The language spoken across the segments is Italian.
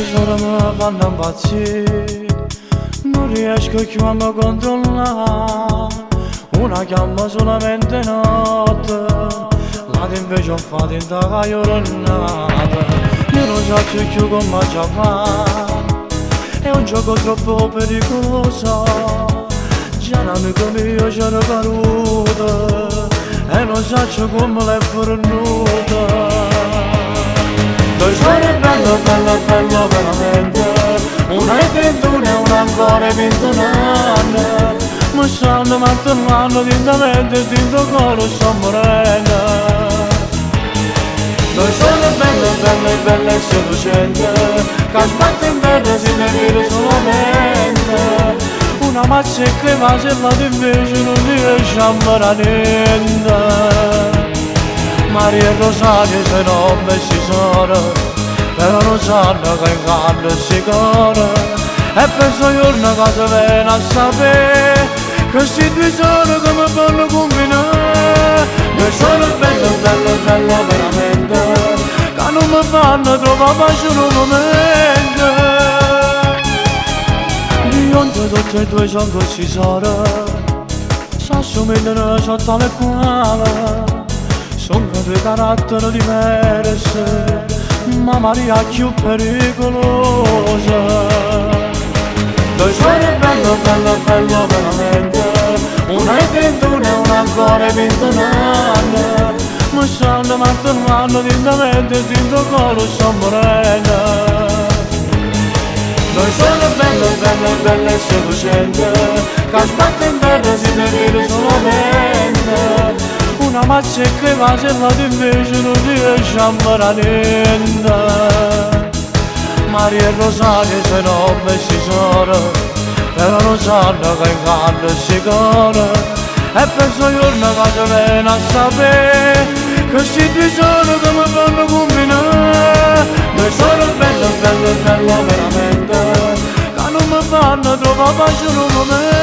tesoro mi fanno impazzire, non riesco più a mi controllare, una chiama solamente notte, l'altra invece ho fatto in tutta giornata, io non so più come ci fa, è un gioco troppo pericoloso, già un amico mio c'era caduto, e non so come l'è fornuta. Dove sono bello, bello, bello veramente, una è 31 e una ancora è 29, ma stanno mantenendo lentamente, dentro cuore sto morendo. Dove sono bello, bello, bello e seducente, che aspetta in terra si deve dire solamente, una mazza che va se la invece non riesce a fare niente. Maria e Rosario se non messi sono, però non sanno che in canto si corre, e penso giorno che si viene a sapere, che questi due sono come fanno combinare. Due sono bello, bello, bello veramente, che non mi fanno trovare pace in un momento. Bionde tutte e due sono così sono, si assomigliano sotto le quali, sono due caratteri diversi, ma Maria più pericolosa. Due sono bello, bello, bello veramente, una è 31 e una ancora è 29, ma stanno mantenendo lentamente, dentro cuore sto morendo. Due sono bello, bello, bello e seducente, che aspetta in terra si deve dire solamente, una mazza che va se la invece non riesce a fare niente. Maria e Rosario se non messi sono, però non sanno che in canto si corre, e penso giorno che si viene a sapere, che questi due sono come fanno combinare. Due sono bello, bello, bello veramente, che non mi fanno trovare pace in un momento.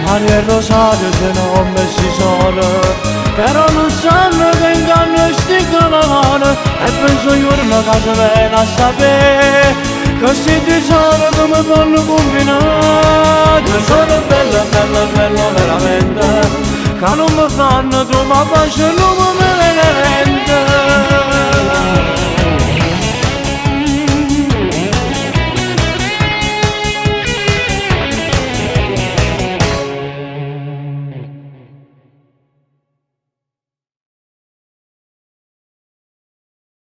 Maria e Rosario se non messi sono, però non sanno che inganno sti canone, e penso giorno che si viene a sapere, che questi due sono come fanno combinare. Due sono bello, bello, bello veramente, che non mi fanno trovare pace in un momento.